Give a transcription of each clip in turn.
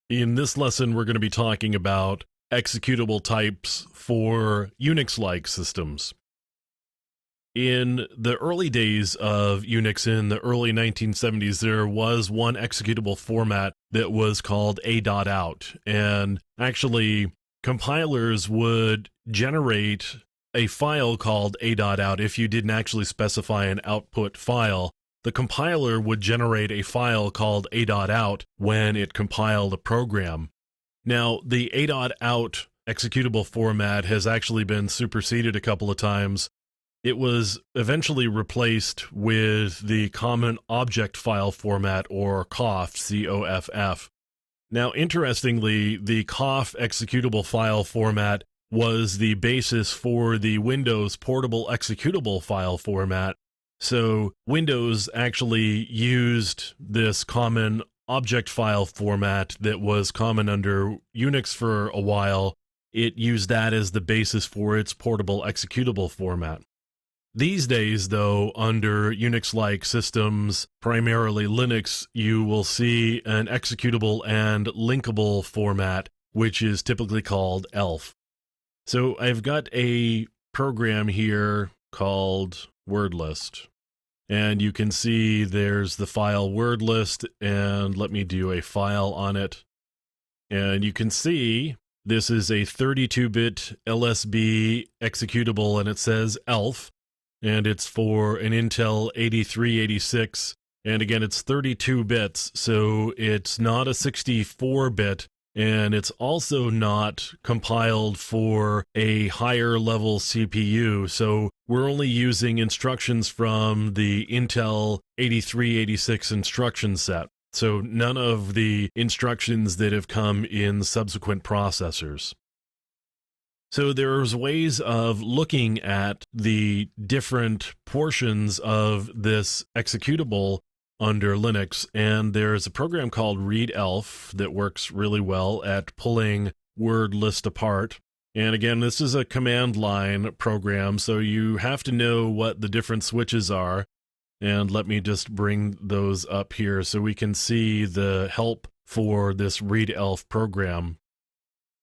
In this lesson, we're going to be talking about executable types for Unix-like systems. In the early days of Unix, in the early 1970s, there was one executable format that was called a.out. And actually, compilers would generate a file called a.out if you didn't actually specify an output file. The compiler would generate a file called a.out when it compiled a program. Now, the a.out executable format has actually been superseded a couple of times. It was eventually replaced with the Common Object File Format, or COFF, C-O-F-F. Now, interestingly, the COFF executable file format was the basis for the Windows Portable Executable File Format. So Windows actually used this common object file format that was common under Unix for a while. It used that as the basis for its portable executable format. These days, though, under Unix-like systems, primarily Linux, you will see an executable and linkable format, which is typically called ELF. So I've got a program here called WordList. And you can see there's the file WordList, and let me do a file on it. And you can see this is a 32-bit LSB executable, and it says ELF, and it's for an Intel 8386. And again, it's 32 bits, so it's not a 64-bit. And it's also not compiled for a higher level CPU, so we're only using instructions from the Intel 8386 instruction set. So none of the instructions that have come in subsequent processors. So there's ways of looking at the different portions of this executable under Linux, and there's a program called readelf that works really well at pulling word list apart. And again, this is a command line program, so you have to know what the different switches are. And let me just bring those up here so we can see the help for this readelf program.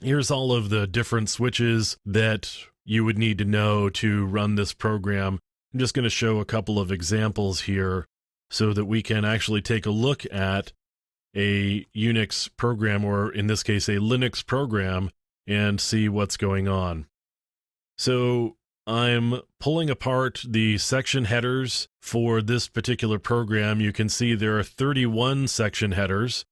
Here's all of the different switches that you would need to know to run this program. I'm just going to show a couple of examples here, so that we can actually take a look at a Unix program, or in this case, a Linux program, and see what's going on. So I'm pulling apart the section headers for this particular program. You can see there are 31 section headers,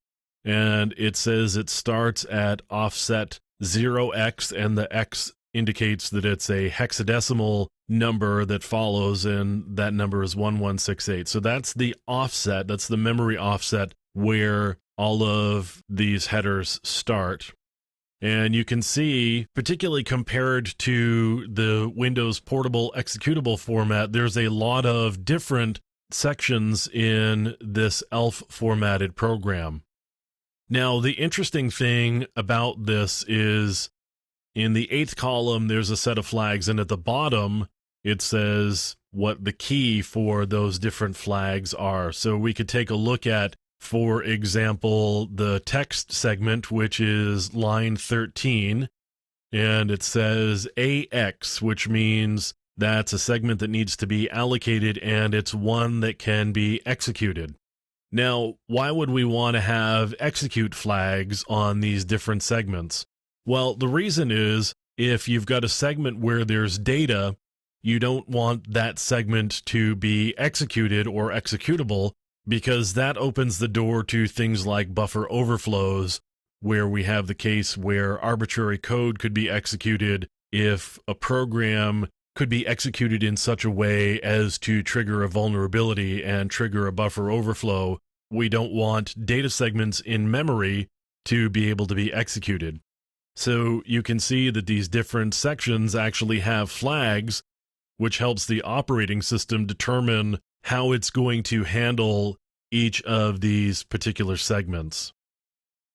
and it says it starts at offset 0x, and the X indicates that it's a hexadecimal number that follows, and that number is 1168. So that's the offset, that's the memory offset where all of these headers start. And you can see, particularly compared to the Windows Portable Executable format, there's a lot of different sections in this ELF formatted program. Now, the interesting thing about this is in the 8th column, there's a set of flags, and at the bottom, it says what the key for those different flags are. So we could take a look at, for example, the text segment, which is line 13, and it says AX, which means that's a segment that needs to be allocated, and it's one that can be executed. Now, why would we want to have execute flags on these different segments? Well, the reason is, if you've got a segment where there's data, you don't want that segment to be executed or executable, because that opens the door to things like buffer overflows, where we have the case where arbitrary code could be executed if a program could be executed in such a way as to trigger a vulnerability and trigger a buffer overflow. We don't want data segments in memory to be able to be executed. So you can see that these different sections actually have flags, which helps the operating system determine how it's going to handle each of these particular segments.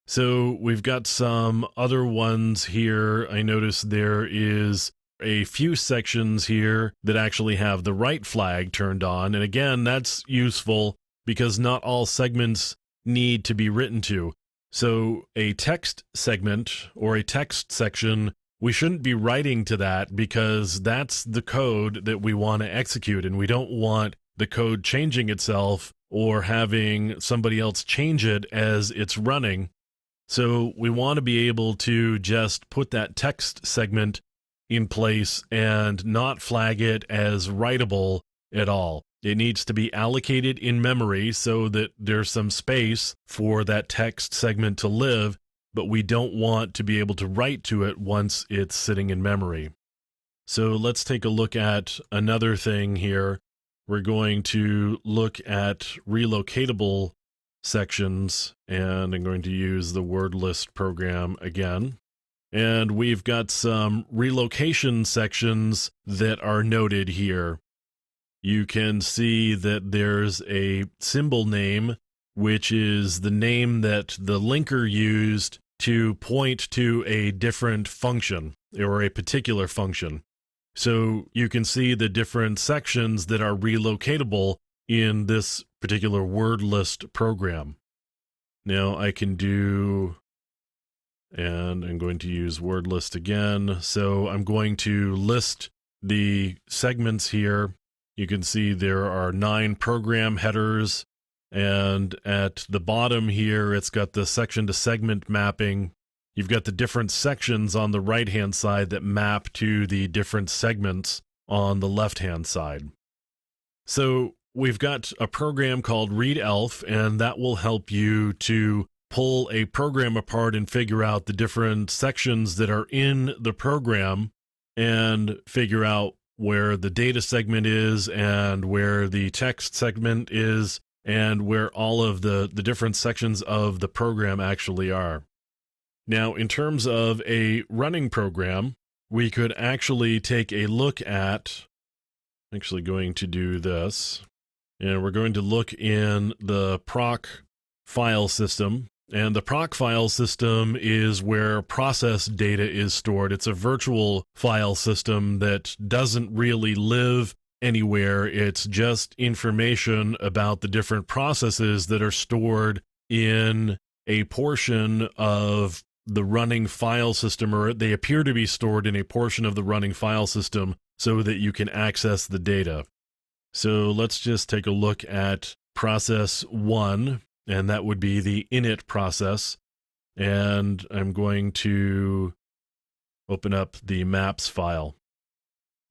So we've got some other ones here. I notice there is a few sections here that actually have the write flag turned on. And again, that's useful because not all segments need to be written to. So a text segment or a text section, we shouldn't be writing to that because that's the code that we want to execute, and we don't want the code changing itself or having somebody else change it as it's running. So we want to be able to just put that text segment in place and not flag it as writable at all. It needs to be allocated in memory so that there's some space for that text segment to live, but we don't want to be able to write to it once it's sitting in memory. So let's take a look at another thing here. We're going to look at relocatable sections, and I'm going to use the word list program again. And we've got some relocation sections that are noted here. You can see that there's a symbol name, which is the name that the linker used to point to a different function or a particular function. So you can see the different sections that are relocatable in this particular word list program. Now I can do, and I'm going to use word list again. So I'm going to list the segments here. You can see there are 9 program headers, and at the bottom here, it's got the section to segment mapping. You've got the different sections on the right-hand side that map to the different segments on the left-hand side. So we've got a program called readelf, and that will help you to pull a program apart and figure out the different sections that are in the program and figure out where the data segment is and where the text segment is and where all of the different sections of the program actually are. Now, in terms of a running program, we could actually take a look at, actually going to do this, and we're going to look in the proc file system. And the proc file system is where process data is stored. It's a virtual file system that doesn't really live anywhere. It's just information about the different processes that are stored in a portion of the running file system, or they appear to be stored in a portion of the running file system so that you can access the data. So let's just take a look at process 1. And that would be the init process. And I'm going to open up the maps file.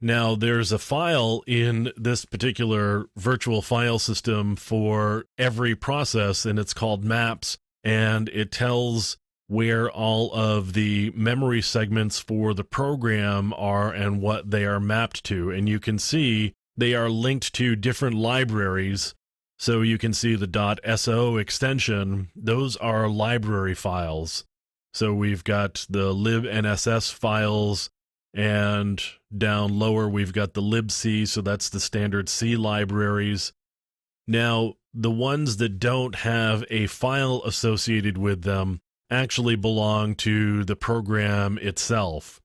Now, there's a file in this particular virtual file system for every process, and it's called maps, and it tells where all of the memory segments for the program are and what they are mapped to. And you can see they are linked to different libraries. So you can see the .so extension, those are library files. So we've got the libnss files, and down lower we've got the libc, so that's the standard C libraries. Now, the ones that don't have a file associated with them actually belong to the program itself.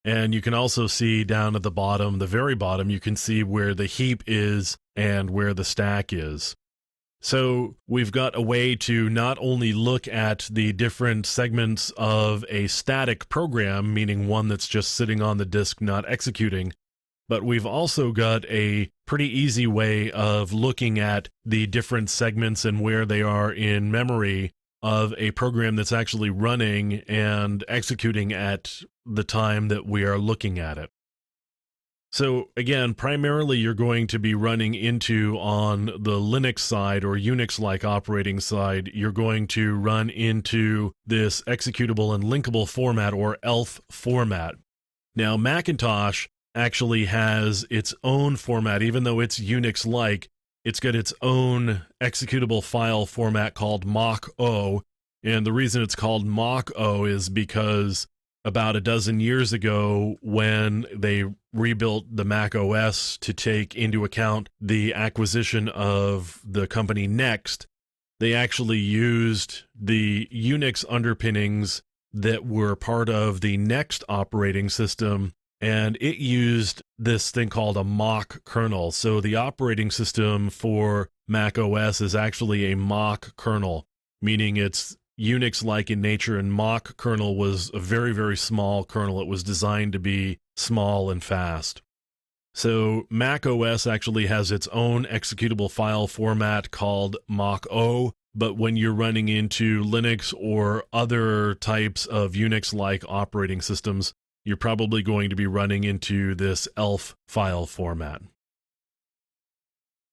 And you can also see down at the bottom, the very bottom, you can see where the heap is and where the stack is. So we've got a way to not only look at the different segments of a static program, meaning one that's just sitting on the disk not executing, but we've also got a pretty easy way of looking at the different segments and where they are in memory of a program that's actually running and executing at the time that we are looking at it. So again, primarily you're going to be running into, on the Linux side or Unix-like operating side, you're going to run into this executable and linkable format, or ELF format. Now, Macintosh actually has its own format. Even though it's Unix-like, it's got its own executable file format called mock-O. And the reason it's called mock-O is because about a dozen years ago, when they rebuilt the Mac OS to take into account the acquisition of the company Next, they actually used the Unix underpinnings that were part of the Next operating system, and it used this thing called a mock kernel. So the operating system for Mac OS is actually a mock kernel, meaning it's Unix-like in nature, and Mach kernel was a very, very small kernel. It was designed to be small and fast. So Mac OS actually has its own executable file format called Mach-O, but when you're running into Linux or other types of Unix-like operating systems, you're probably going to be running into this ELF file format.